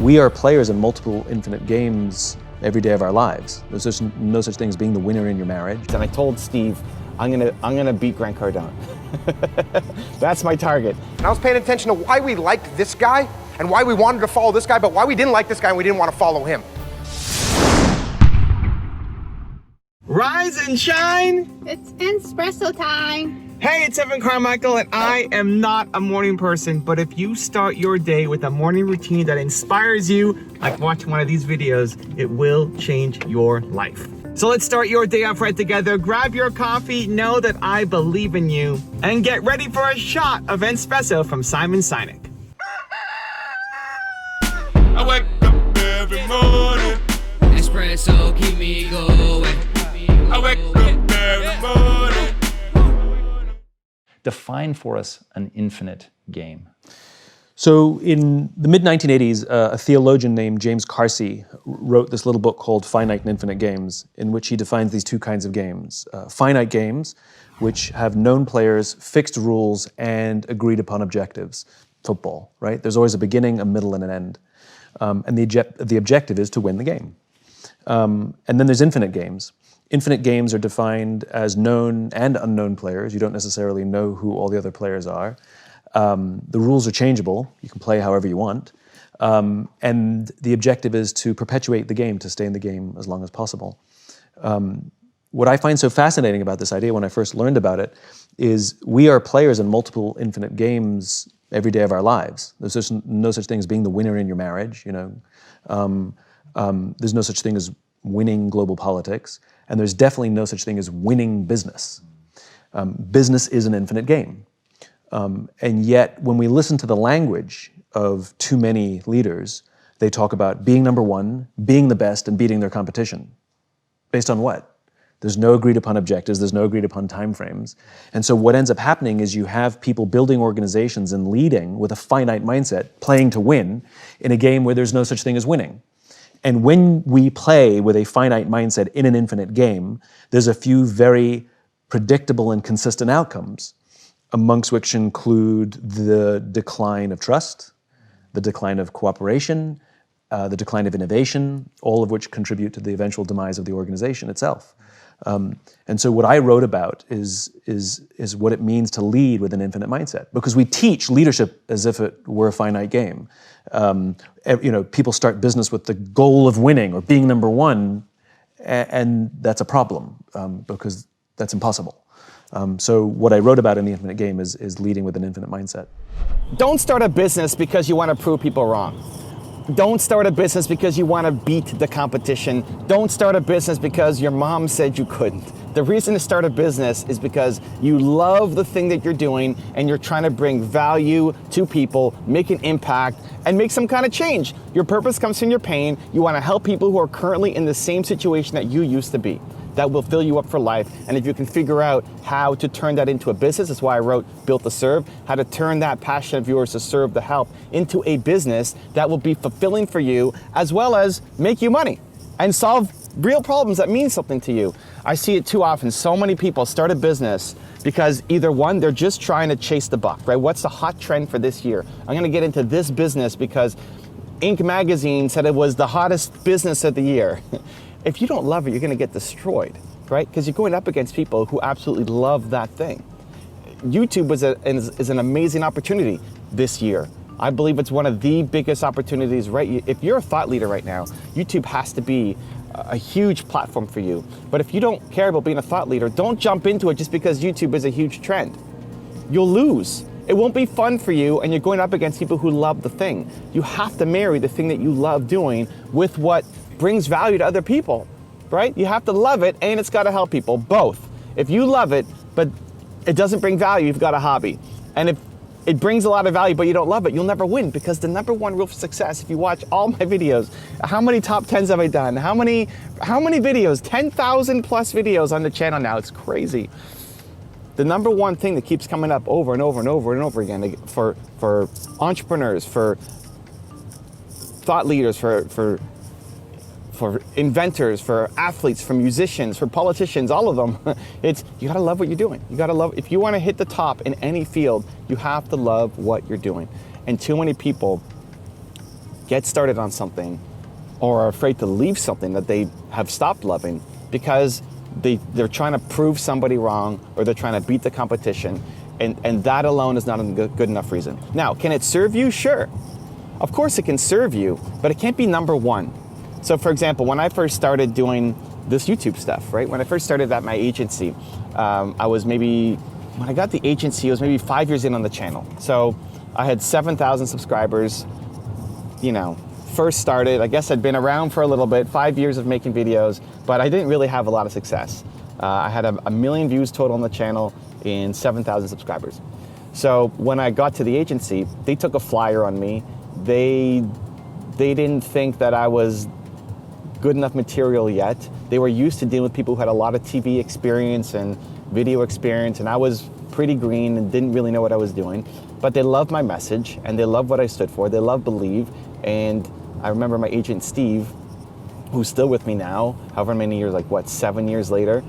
We are players in multiple infinite games every day of our lives. There's no such thing as being the winner in your marriage. And I told Steve, I'm gonna beat Grant Cardone. That's my target. And I was paying attention to why we liked this guy and why we wanted to follow this guy, but why we didn't like this guy and we didn't want to follow him. Rise and shine! It's Entspresso time! Hey, it's Carmichael, and I am not a morning person, but if you start your day with a morning routine that inspires you, like watching one of these videos, it will change your life. So let's start your day off right together. Grab your coffee, know that I believe in you, and get ready for a shot of Entspresso from Simon Sinek. I wake up every morning. Espresso, keep me going. I wake up every morning. Define for us an infinite game. So in the mid-1980s, a theologian named James Carsey wrote this little book called Finite and Infinite Games, in which he defines these two kinds of games. Finite games, which have known players, fixed rules, and agreed upon objectives. Football, right? There's always a beginning, a middle, and an end. And the objective is to win the game. And then there's infinite games. Infinite games are defined as known and unknown players. You don't necessarily know who all the other players are. The rules are changeable. You can play however you want. And the objective is to perpetuate the game, to stay in the game as long as possible. What I find so fascinating about this idea when I first learned about it is we are players in multiple infinite games every day of our lives. There's no such thing as being the winner in your marriage. There's no such thing as winning global politics. And there's definitely no such thing as winning business. Business is an infinite game. And yet, when we listen to the language of too many leaders, they talk about being number one, being the best, and beating their competition. Based on what? There's no agreed upon objectives, there's no agreed upon timeframes. And so what ends up happening is you have people building organizations and leading with a finite mindset, playing to win, in a game where there's no such thing as winning. And when we play with a finite mindset in an infinite game, there's a few very predictable and consistent outcomes, amongst which include the decline of trust, the decline of cooperation, the decline of innovation, all of which contribute to the eventual demise of the organization itself. And so what I wrote about is what it means to lead with an infinite mindset, because we teach leadership as if it were a finite game. People start business with the goal of winning or being number one, and that's a problem because that's impossible. So what I wrote about in the infinite game is leading with an infinite mindset. Don't start a business because you want to prove people wrong. Don't start a business because you want to beat the competition. Don't start a business because your mom said you couldn't. The reason to start a business is because you love the thing that you're doing and you're trying to bring value to people, make an impact, and make some kind of change. Your purpose comes from your pain. You want to help people who are currently in the same situation that you used to be. That will fill you up for life. And if you can figure out how to turn that into a business, that's why I wrote Built to Serve, how to turn that passion of yours to serve, to help, into a business that will be fulfilling for you, as well as make you money and solve real problems that mean something to you. I see it too often. So many people start a business because either one, they're just trying to chase the buck, right? What's the hot trend for this year? I'm gonna get into this business because Inc. magazine said it was the hottest business of the year. If you don't love it, you're gonna get destroyed, right? Because you're going up against people who absolutely love that thing. YouTube is an amazing opportunity this year. I believe it's one of the biggest opportunities, right? If you're a thought leader right now, YouTube has to be a huge platform for you. But if you don't care about being a thought leader, don't jump into it just because YouTube is a huge trend. You'll lose. It won't be fun for you, and you're going up against people who love the thing. You have to marry the thing that you love doing with what brings value to other people, right? You have to love it, and it's got to help people, both. If you love it, but it doesn't bring value, you've got a hobby. And if it brings a lot of value, but you don't love it, you'll never win, because the number one rule for success, if you watch all my videos, how many top 10s have I done? How many videos? 10,000 plus videos on the channel now. It's crazy. The number one thing that keeps coming up over and over and over and over again for entrepreneurs, for thought leaders, for inventors, for athletes, for musicians, for politicians, all of them, it's you gotta love what you're doing. You gotta love, if you wanna hit the top in any field, you have to love what you're doing. And too many people get started on something or are afraid to leave something that they have stopped loving because they're trying to prove somebody wrong or they're trying to beat the competition. And that alone is not a good enough reason. Now, can it serve you? Sure. Of course it can serve you, but it can't be number one. So for example, when I first started doing this YouTube stuff, right? When I first started at my agency, when I got the agency, it was maybe 5 years in on the channel. So I had 7,000 subscribers, first started. I guess I'd been around for a little bit, 5 years of making videos, but I didn't really have a lot of success. I had a million views total on the channel and 7,000 subscribers. So when I got to the agency, they took a flyer on me. They didn't think that I was good enough material yet. They were used to dealing with people who had a lot of TV experience and video experience, and I was pretty green and didn't really know what I was doing. But they loved my message and they loved what I stood for. They loved Believe. And I remember my agent Steve, who's still with me now, however many years, 7 years later,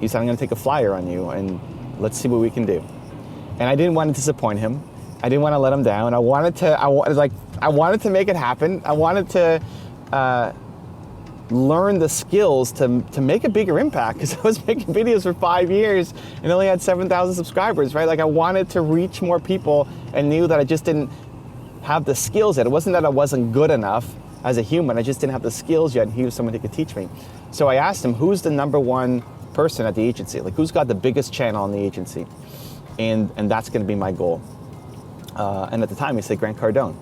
he said, I'm gonna take a flyer on you and let's see what we can do. And I didn't want to disappoint him. I didn't want to let him down. I wanted to make it happen. I wanted to learn the skills to make a bigger impact, because I was making videos for 5 years and only had 7,000 subscribers, right? I wanted to reach more people and knew that I just didn't have the skills yet. It wasn't that I wasn't good enough as a human, I just didn't have the skills yet, and he was someone who could teach me. So I asked him, who's the number one person at the agency? Who's got the biggest channel in the agency? And that's gonna be my goal. And at the time he said Grant Cardone.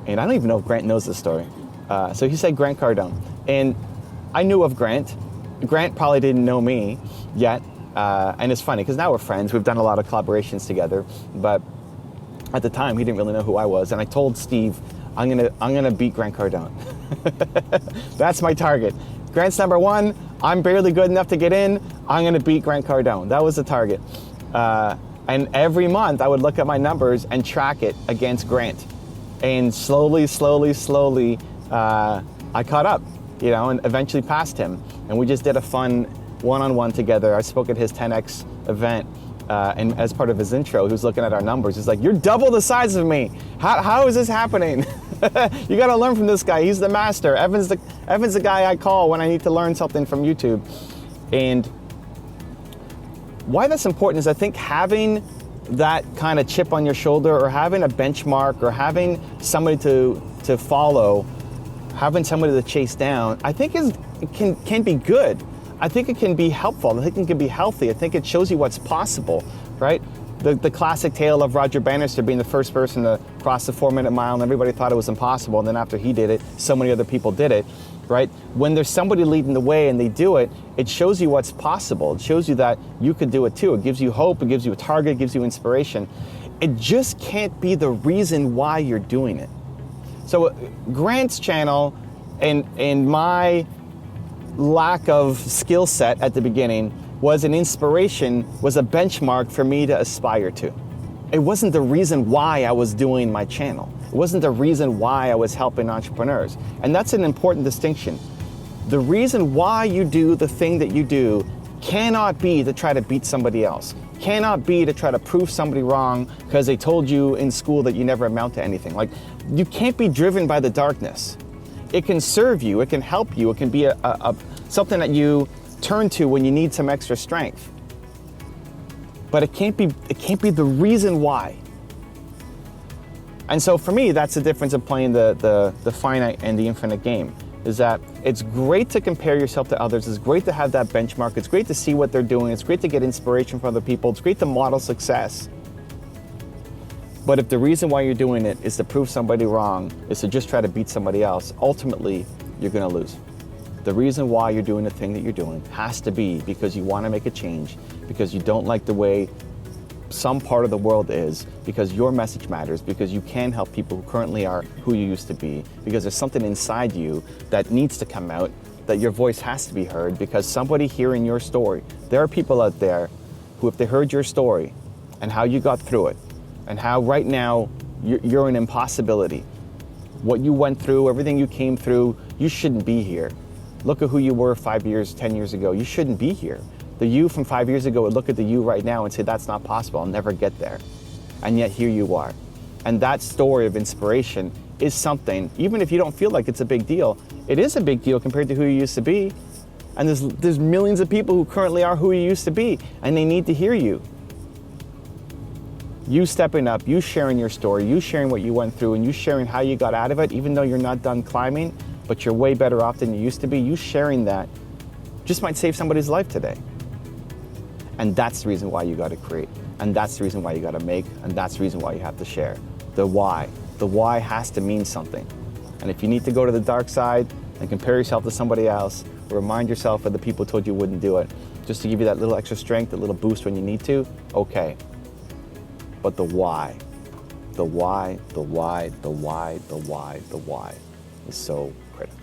And I don't even know if Grant knows this story. So he said Grant Cardone. And I knew of Grant. Grant probably didn't know me yet. And it's funny, because now we're friends. We've done a lot of collaborations together. But at the time, he didn't really know who I was. And I told Steve, I'm gonna beat Grant Cardone. That's my target. Grant's number one. I'm barely good enough to get in. I'm gonna beat Grant Cardone. That was the target. And every month, I would look at my numbers and track it against Grant. And slowly, I caught up, and eventually passed him. And we just did a fun one-on-one together. I spoke at his 10X event, and as part of his intro, he was looking at our numbers. He's like, you're double the size of me. How is this happening? You gotta learn from this guy. He's the master. Evan's the guy I call when I need to learn something from YouTube. And why that's important is I think having that kind of chip on your shoulder, or having a benchmark, or having somebody to follow, having somebody to chase down, I think can be good. I think it can be helpful. I think it can be healthy. I think it shows you what's possible, right? The classic tale of Roger Bannister being the first person to cross the 4-minute mile, and everybody thought it was impossible, and then after he did it, so many other people did it, right? When there's somebody leading the way and they do it, it shows you what's possible. It shows you that you could do it too. It gives you hope, it gives you a target, it gives you inspiration. It just can't be the reason why you're doing it. So Grant's channel and my lack of skill set at the beginning was an inspiration, was a benchmark for me to aspire to. It wasn't the reason why I was doing my channel. It wasn't the reason why I was helping entrepreneurs. And that's an important distinction. The reason why you do the thing that you do cannot be to try to beat somebody else. Cannot be to try to prove somebody wrong because they told you in school that you never amount to anything. You can't be driven by the darkness. It can serve you, it can help you, it can be something that you turn to when you need some extra strength. But it can't be the reason why. And so for me, that's the difference of playing the finite and the infinite game, is that it's great to compare yourself to others, it's great to have that benchmark, it's great to see what they're doing, it's great to get inspiration from other people, it's great to model success. But if the reason why you're doing it is to prove somebody wrong, is to just try to beat somebody else, ultimately, you're gonna lose. The reason why you're doing the thing that you're doing has to be because you wanna make a change, because you don't like the way some part of the world is, because your message matters, because you can help people who currently are who you used to be, because there's something inside you that needs to come out, that your voice has to be heard, because somebody hearing your story, there are people out there who, if they heard your story and how you got through it, and how right now you're an impossibility, what you went through, everything you came through, you shouldn't be here. Look at who you were 5 years, 10 years ago. You shouldn't be here. The you from 5 years ago would look at the you right now and say, that's not possible, I'll never get there. And yet here you are. And that story of inspiration is something, even if you don't feel like it's a big deal, it is a big deal compared to who you used to be. And there's millions of people who currently are who you used to be, and they need to hear you. You stepping up, you sharing your story, you sharing what you went through, and you sharing how you got out of it, even though you're not done climbing, but you're way better off than you used to be, you sharing that just might save somebody's life today. And that's the reason why you got to create, and that's the reason why you got to make, and that's the reason why you have to share. The why. The why has to mean something. And if you need to go to the dark side and compare yourself to somebody else, or remind yourself of the people who told you wouldn't do it, just to give you that little extra strength, a little boost when you need to, okay. But the why is so critical.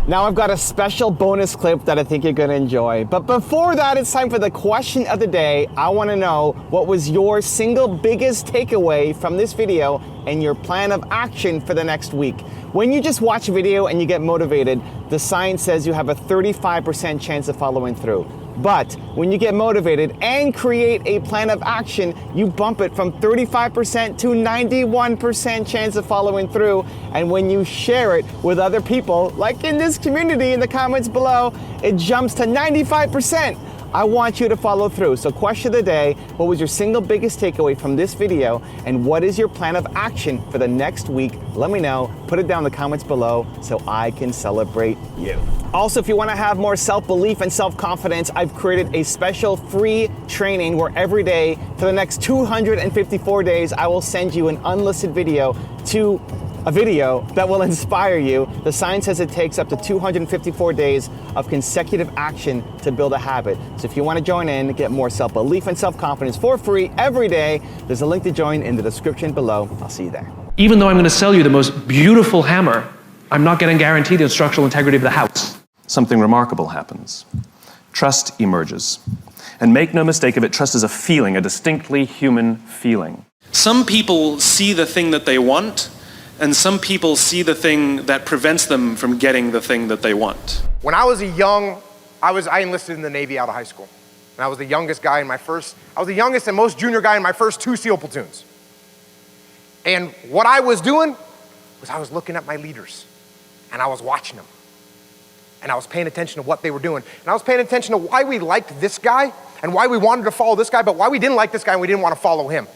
Now I've got a special bonus clip that I think you're gonna enjoy. But before that, it's time for the question of the day. I wanna know, what was your single biggest takeaway from this video and your plan of action for the next week? When you just watch a video and you get motivated, the science says you have a 35% chance of following through. But when you get motivated and create a plan of action, you bump it from 35% to 91% chance of following through. And when you share it with other people, like in this community in the comments below, it jumps to 95%. I want you to follow through. So question of the day, what was your single biggest takeaway from this video, and what is your plan of action for the next week? Let me know, put it down in the comments below so I can celebrate you. Also, if you want to have more self-belief and self-confidence, I've created a special free training where every day for the next 254 days, I will send you an unlisted video to a video that will inspire you. The science says it takes up to 254 days of consecutive action to build a habit. So if you want to join in, get more self-belief and self-confidence for free every day, there's a link to join in the description below. I'll see you there. Even though I'm going to sell you the most beautiful hammer, I'm not going to guarantee the structural integrity of the house. Something remarkable happens. Trust emerges. And make no mistake of it, trust is a feeling, a distinctly human feeling. Some people see the thing that they want, and some people see the thing that prevents them from getting the thing that they want. When I was I enlisted in the Navy out of high school. And I was the youngest guy in I was the youngest and most junior guy in my first 2 SEAL platoons. And what I was doing was I was looking at my leaders, and I was watching them. And I was paying attention to what they were doing. And I was paying attention to why we liked this guy and why we wanted to follow this guy, but why we didn't like this guy and we didn't want to follow him.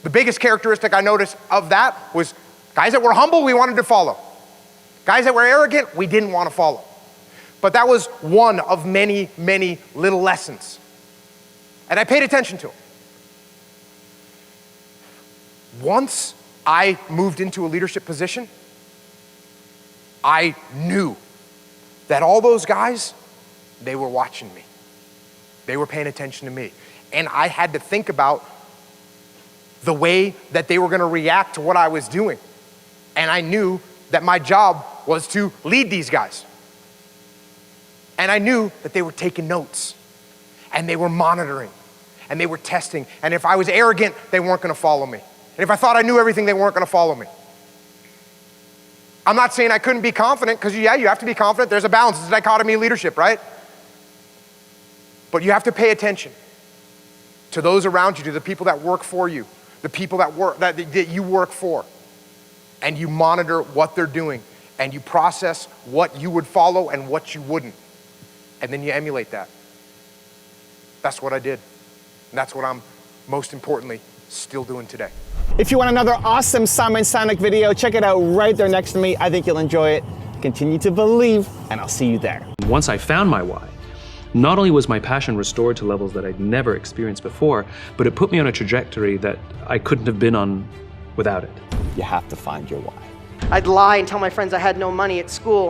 The biggest characteristic I noticed of that was guys that were humble, we wanted to follow. Guys that were arrogant, we didn't want to follow. But that was one of many, many little lessons. And I paid attention to them. Once I moved into a leadership position, I knew that all those guys, they were watching me. They were paying attention to me. And I had to think about the way that they were going to react to what I was doing. And I knew that my job was to lead these guys. And I knew that they were taking notes, and they were monitoring, and they were testing. And if I was arrogant, they weren't going to follow me. And if I thought I knew everything, they weren't going to follow me. I'm not saying I couldn't be confident, because yeah, you have to be confident. There's a balance. It's a dichotomy of leadership, right? But you have to pay attention to those around you, to the people that work for you, the people that you work for, and you monitor what they're doing, and you process what you would follow and what you wouldn't, and then you emulate that. That's what I did, and that's what I'm most importantly still doing today. If you want another awesome Simon Sinek video, check it out right there next to me. I think you'll enjoy it. Continue to believe, and I'll see you there. Once I found my why, not only was my passion restored to levels that I'd never experienced before, but it put me on a trajectory that I couldn't have been on without it. You have to find your why. I'd lie and tell my friends I had no money at school